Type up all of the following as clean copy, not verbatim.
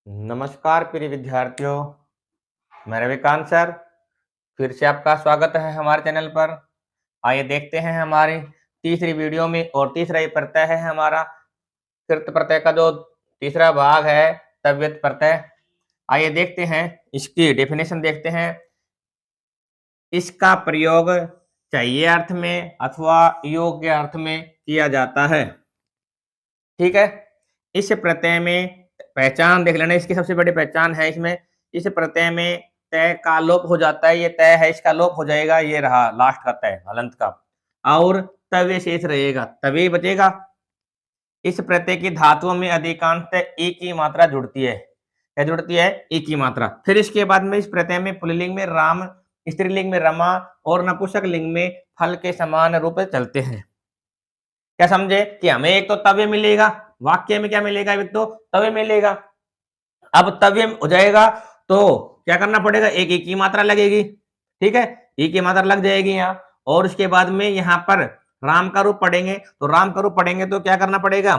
नमस्कार प्रिय विद्यार्थियों, मैं रविकांत सर फिर से आपका स्वागत है हमारे चैनल पर। आइए देखते हैं हमारी तीसरी वीडियो में और तीसरा ये प्रत्यय है हमारा कृत प्रत्यय का जो तीसरा भाग है तव्यत प्रत्यय। आइए देखते हैं इसकी डेफिनेशन देखते हैं। इसका प्रयोग चाहिए अर्थ में अथवा योग्य अर्थ में किया जाता है। ठीक है, इस प्रत्यय में पहचान देख लेना। इसकी सबसे बड़ी पहचान है इसमें इस प्रत्यय में तय का लोप हो जाता है। ये तय है, इसका लोप हो जाएगा। ये रहा लास्ट का तय हलंत का, और तव्य शेष रहेगा, तभी बचेगा। इस प्रत्यय की धातुओं में अधिकांशतः एक की मात्रा जुड़ती है। क्या जुड़ती है? एक की मात्रा। फिर इसके बाद में इस प्रत्यय में पुल्लिंग में राम, स्त्रीलिंग में रमा और नपुंसक लिंग में फल के समान रूप चलते हैं। क्या समझे कि हमें एक तो तव्य मिलेगा, वाक्य में क्या मिलेगा? एक तो तव्य मिलेगा। अब तव्य हो जाएगा तो क्या करना पड़ेगा? एक एक की मात्रा लगेगी। ठीक है, एक की मात्रा लग जाएगी यहाँ। और उसके बाद में यहाँ पर राम का रूप पढ़ेंगे, तो राम का रूप पढ़ेंगे तो क्या करना पड़ेगा?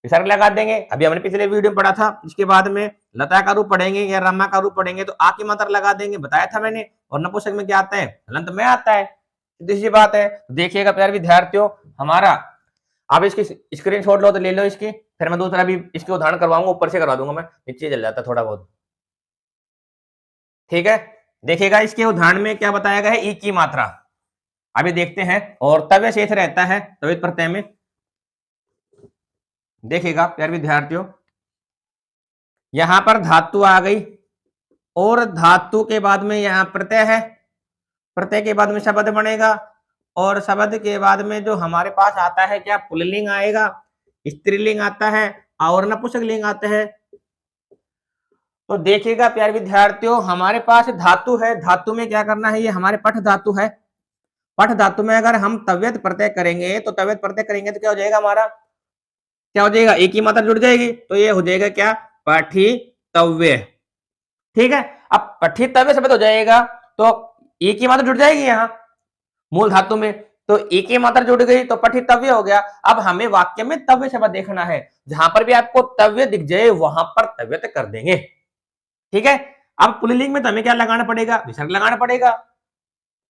विसर्ग लगा देंगे। अभी हमने पिछले वीडियो में पढ़ा था। इसके बाद में लता का रूप पढ़ेंगे या रमा का रूप पढ़ेंगे तो आ की मात्रा लगा देंगे, बताया था मैंने। और नपुंसक में क्या आता है? हलंत में आता है। सीधी सी बात है। देखिएगा प्यारे विद्यार्थियों, हमारा आप इसकी स्क्रीनशॉट लो तो ले लो इसकी, फिर मैं दूसरा भी इसके उदाहरण करवाऊंगा, ऊपर से करवा दूंगा मैं, नीचे चल जाता थोड़ा बहुत। ठीक है, देखिएगा इसके उदाहरण में क्या बताया गया है? ई की मात्रा अभी देखते हैं। और तव्य शेष रहता है तवित प्रत्यय में। देखिएगा प्यारे विद्यार्थियों, यहां पर धातु आ गई और धातु के बाद में यहां प्रत्यय है। प्रत्यय के बाद में शब्द बनेगा और शब्द के बाद में जो हमारे पास आता है क्या? पुल्लिंग आएगा, स्त्रीलिंग आता है और नपुंसक लिंग आता है। तो देखिएगा प्यारे विद्यार्थियों, हमारे पास धातु है। धातु में क्या करना है? ये हमारे पठ धातु है। पठ धातु में अगर हम तव्यत प्रत्यय करेंगे तो तव्यत प्रत्यय करेंगे तो क्या हो जाएगा? हमारा क्या हो जाएगा? एक ही मात्रा जुड़ जाएगी, तो ये हो जाएगा क्या? पठितव्य। ठीक है, अब पठितव्य शब्द हो जाएगा तो एक ही मात्रा जुड़ जाएगी यहाँ मूल धातु में, तो एक ही मात्रा जुड़ गई तो पठितव्य हो गया। अब हमें वाक्य में तव्य शब्द देखना है। जहां पर भी आपको तव्य दिख जाए वहां पर तव्यत कर देंगे। ठीक है, अब पुल्लिंग में तो हमें क्या लगाना पड़ेगा? विसर्ग लगाना पड़ेगा।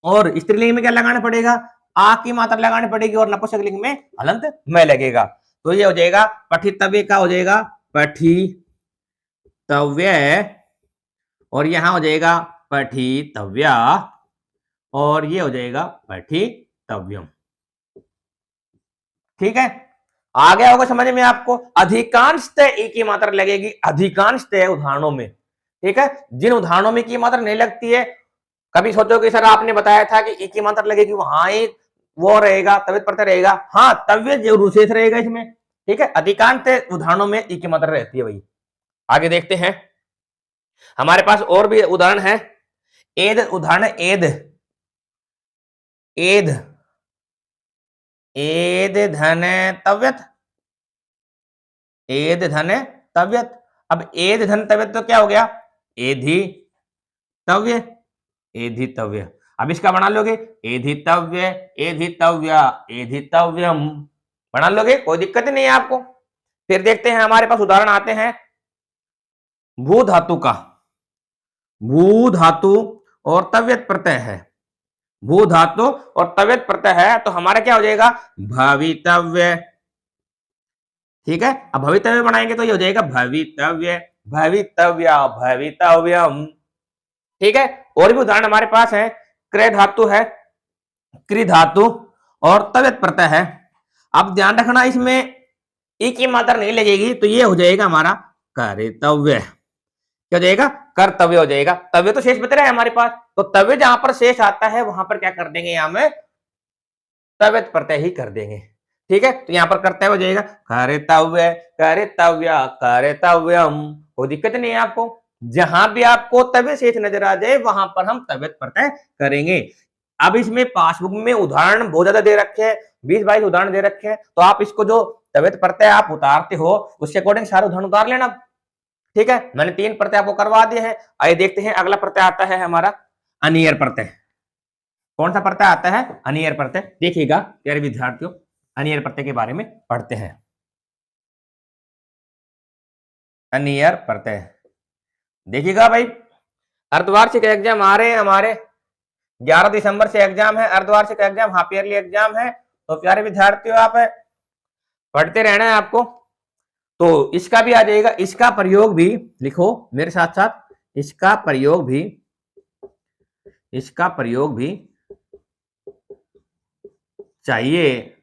और स्त्रीलिंग में क्या लगाना पड़ेगा? आ की मात्रा लगानी पड़ेगी। और नपुंसक लिंग में हलंत में लगेगा। तो ये हो जाएगा पठितव्य का हो जाएगा पठितव्य, और यहां हो जाएगा पठितव्या, और ये हो जाएगा पठितव्यम। ठीक है, आ गया होगा समझ में आपको? अधिकांशतः एक ही मात्रा लगेगी, अधिकांशतः उदाहरणों में। ठीक है, जिन उदाहरणों में की मात्रा नहीं लगती है, कभी सोचो कि सर आपने बताया था कि एक ही मात्रा लगेगी, वहां एक वो रहेगा, तवित प्रत्यय रहेगा। हाँ, तव्य जरूर शेष रहेगा इसमें। ठीक है, अधिकांश उदाहरणों में एक ही मात्रा रहती है भाई। आगे देखते हैं, हमारे पास और भी उदाहरण है। एद उदाहरण, एद एद एद धन तव्यत, एद धन तव्यत। अब एद धन तव्यत तो क्या हो गया? एधि तव्य, एधितव्य। अब इसका बना लोगे एधितव्य, एधितव्या, एधितव्यम, बना लोगे, कोई दिक्कत नहीं है आपको। फिर देखते हैं, हमारे पास उदाहरण आते हैं भू धातु का। भू धातु और तव्यत प्रत्यय है। भू धातु और तव्यत प्रत्यय है तो हमारा क्या हो जाएगा? भवितव्य। ठीक है, अब भवितव्य बनाएंगे तो ये हो जाएगा भवितव्य, भवितव्या, भवितव्यम। ठीक है, और भी उदाहरण हमारे पास है। क्रय धातु है, क्रि धातु और तव्यत प्रत्यय है। अब ध्यान रखना, इसमें एक ही मात्रा नहीं लगेगी, तो ये हो जाएगा हमारा कर्तव्य। क्या हो जाएगा? कर्तव्य हो जाएगा। तव्य तो शेष बच रहा है हमारे पास, तो तव्य जहां पर शेष आता है वहां पर क्या कर देंगे? यहां में तव्यत प्रत्यय ही कर देंगे। ठीक है, तो यहां पर कर्तव्य हो जाएगा कर्तव्य, कर्तव्या, कर्तव्यम। कोई दिक्कत नहीं है आपको। जहां भी आपको तव्य शेष नजर आ जाए वहां पर हम तव्यत प्रत्यय करेंगे। अब इसमें पासबुक में उदाहरण बहुत ज्यादा दे रखे हैं, 20-22 उदाहरण दे रखे हैं, तो आप इसको जो तव्यत प्रत्यय आप उतारते हो उसके अकॉर्डिंग सारे उदाहरण उतार लेना। ठीक है, मैंने 3 प्रत्यय आपको करवा दिए हैं। आइए देखते हैं, अगला प्रत्यय आता है हमारा अनियर प्रत्यय। कौन सा प्रत्यय आता है? अनियर प्रत्यय। देखिएगा प्यारे विद्यार्थियों, अनियर प्रत्यय के बारे में पढ़ते हैं। अनियर प्रत्यय। देखिएगा भाई, अर्धवार्षिक एग्जाम आ रहे हैं हमारे, 11 दिसंबर से एग्जाम है, अर्धवार्षिक एग्जाम, हाफ ईयरली एग्जाम है। तो प्यारे विद्यार्थियों, आप पढ़ते रहना है आपको। तो इसका भी आ जाएगा, इसका प्रयोग भी लिखो मेरे साथ साथ, इसका प्रयोग भी, इसका प्रयोग भी चाहिए,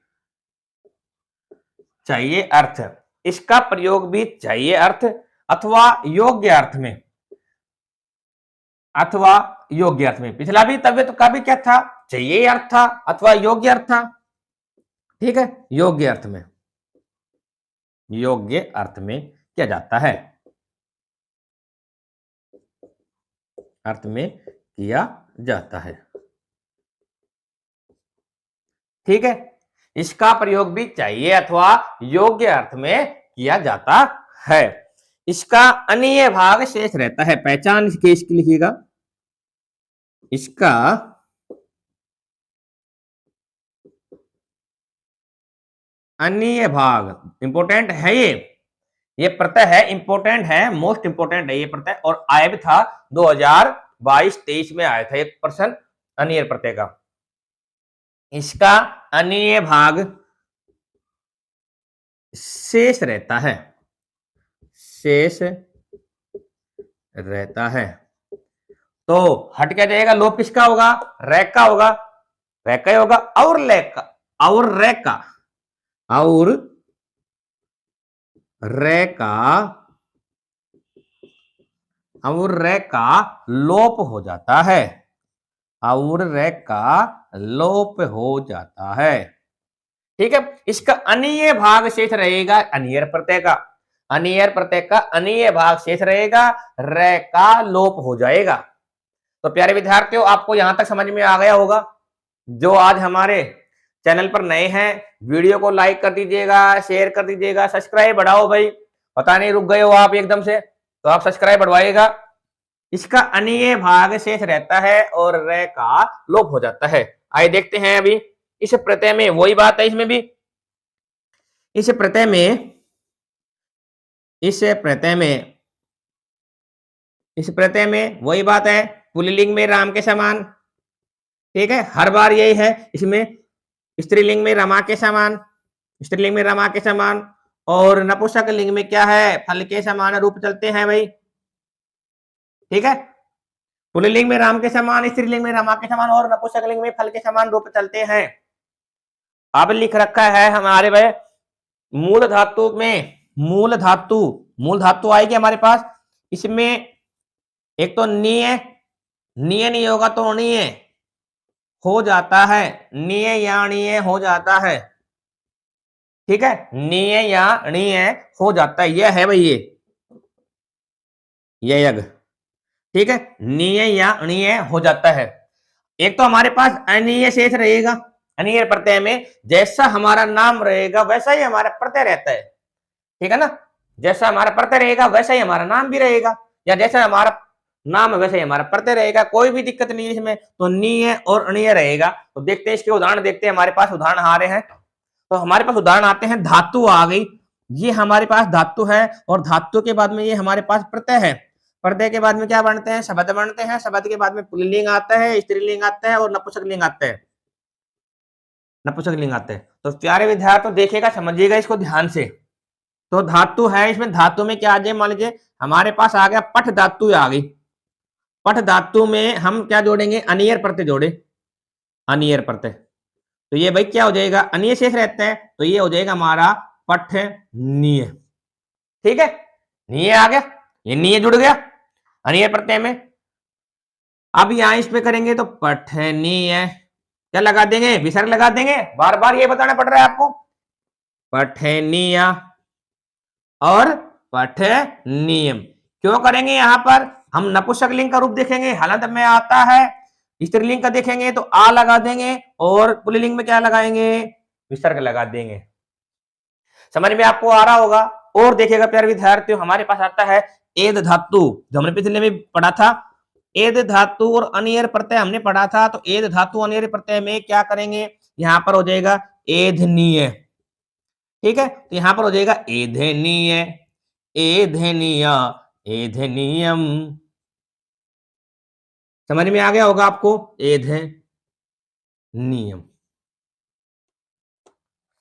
चाहिए अर्थ, इसका प्रयोग भी चाहिए अर्थ अथवा योग्य अर्थ में, अथवा योग्य अर्थ में। पिछला भी तबियत का भी क्या था, चाहिए अर्थ था अथवा योग्य अर्थ था। ठीक है, योग्य अर्थ में, योग्य अर्थ में किया जाता है, अर्थ में किया जाता है। ठीक है, इसका प्रयोग भी चाहिए अथवा योग्य अर्थ में किया जाता है। इसका अनीय भाग शेष रहता है, पहचान इसके इसकी लिखिएगा, इसका अनीय भाग इंपोर्टेंट है, ये प्रत्यय है, इंपोर्टेंट है, मोस्ट इंपोर्टेंट है ये प्रत्यय, और आया भी था 2022-23 में आया था एक प्रश्न अनीय प्रत्यय का। इसका अनीय भाग शेष रहता है, शेष रहता है। तो हट क्या जाएगा, लोप किसका होगा, रैक का होगा, रैक का ही होगा, और लैक का, और रैक का, और रे का, और रे का लोप हो जाता है, और रे का लोप हो जाता है। ठीक है, इसका अनीय भाग शेष रहेगा, अनियर प्रत्यय का, अनियर प्रत्यय का अनीय भाग शेष रहेगा, रे का लोप हो जाएगा। तो प्यारे विद्यार्थियों, आपको यहां तक समझ में आ गया होगा। जो आज हमारे चैनल पर नए हैं, वीडियो को लाइक कर दीजिएगा, शेयर कर दीजिएगा, सब्सक्राइब बढ़ाओ भाई, पता नहीं रुक गए हो आप एकदम से, तो आप सब्सक्राइब बढ़वाइएगा। इसका अनीय भाग शेष रहता है और रे का लोप हो जाता है। आइए देखते हैं अभी इस प्रत्यय में, वही बात है इसमें भी, इस प्रत्यय में, इस प्रत्यय में, इस प्रत्यय में वही बात है, पुल्लिंग में राम के समान। ठीक है, हर बार यही है, इसमें स्त्रीलिंग में रमा के समान, स्त्रीलिंग में रमा के समान, और नपुंसक लिंग में क्या है, फल के समान रूप चलते हैं भाई। ठीक है, पुल्लिंग में राम के समान, स्त्रीलिंग में रमा के समान, और नपुंसक लिंग में फल के समान रूप चलते हैं। अब लिख रखा है हमारे भाई, मूल धातु में, मूल धातु, मूल धातु आएगी हमारे पास, इसमें एक तो नीय, नीय नहीं होगा तो अणीय हो जाता है, नीय या अणीय हो जाता है। ठीक है, नीय या अणीय हो जाता है, यह है भाई ये यज्ञ। ठीक है, नीय या अणीय हो जाता है। एक तो हमारे पास अनीय शेष रहेगा, अनीय प्रत्यय में जैसा हमारा नाम रहेगा वैसा ही हमारा प्रत्यय रहता है। ठीक है ना, जैसा हमारा प्रत्यय रहेगा वैसा ही हमारा नाम भी रहेगा, या जैसा हमारा नाम है वैसा ही हमारा प्रत्यय रहेगा, कोई भी दिक्कत नहीं है इसमें। तो नीय और अणीय रहेगा। तो देखते हैं इसके उदाहरण, देखते हैं हमारे पास उदाहरण आ रहे हैं। तो हमारे पास उदाहरण आते हैं, धातु आ गई, ये हमारे पास धातु है, और धातु के बाद में ये हमारे पास प्रत्यय है, प्रत्यय के बाद में क्या बनते हैं, शब्द बनते हैं, शब्द के बाद में पुल्लिंग आता है, स्त्रीलिंग आता है, और नपुंसक लिंग आता है, नपुंसक लिंग आता है। तो प्यारे विद्यार्थी देखिएगा, समझिएगा इसको ध्यान से। तो धातु है, इसमें धातु में क्या आ जाए, मान लीजिए हमारे पास आ गया पठ धातु आ गई, पठ धातु में हम क्या जोड़ेंगे, अनियर प्रत्यय जोड़े, अनियर प्रत्यय। तो ये भाई क्या हो जाएगा, अनीय शेष रहता है, तो ये हो जाएगा हमारा पठनीय। ठीक है, नीय आ गया, ये नीय जुड़ गया अनीय प्रत्यय में। अब यहां इसमें करेंगे तो पठनीय, क्या लगा देंगे, विसर्ग लगा देंगे, बार बार ये बताना पड़ रहा है आपको, पठनीय और पठनीयम। क्यों करेंगे, यहां पर हम नपुंसक लिंग का रूप देखेंगे, हलंत में आता है, स्त्रीलिंग का देखेंगे तो आ लगा देंगे, और पुल्लिंग में क्या लगाएंगे, विसर्ग लगा देंगे। समझ में आपको आ रहा होगा। और देखिएगा प्यारे विद्यार्थियों, हमारे पास आता है एद धातु, जो हमने पिछले में पढ़ा था, एद धातु और अनियर प्रत्यय हमने पढ़ा था। तो एद धातु अनियर प्रत्यय में क्या करेंगे, यहां पर हो जाएगा एधनीय। ठीक है, तो यहां पर हो जाएगा एधनीय, एधनिया एधनियम। समझ में आ गया होगा आपको, एधनियम।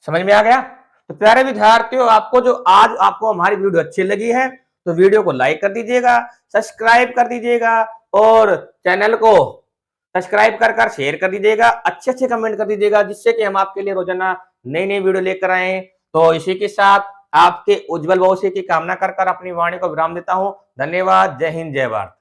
समझ में आ गया। तो प्यारे विद्यार्थियों, आपको जो आज आपको हमारी वीडियो अच्छी लगी है तो वीडियो को लाइक कर दीजिएगा, सब्सक्राइब कर दीजिएगा और चैनल को सब्सक्राइब कर शेयर कर दीजिएगा, अच्छे अच्छे कमेंट कर दीजिएगा, जिससे कि हम आपके लिए रोजाना नई नई वीडियो लेकर आए। तो इसी के साथ आपके उज्जवल भविष्य की कामना कर अपनी वाणी को विराम देता हूं। धन्यवाद। जय हिंद, जय भारत।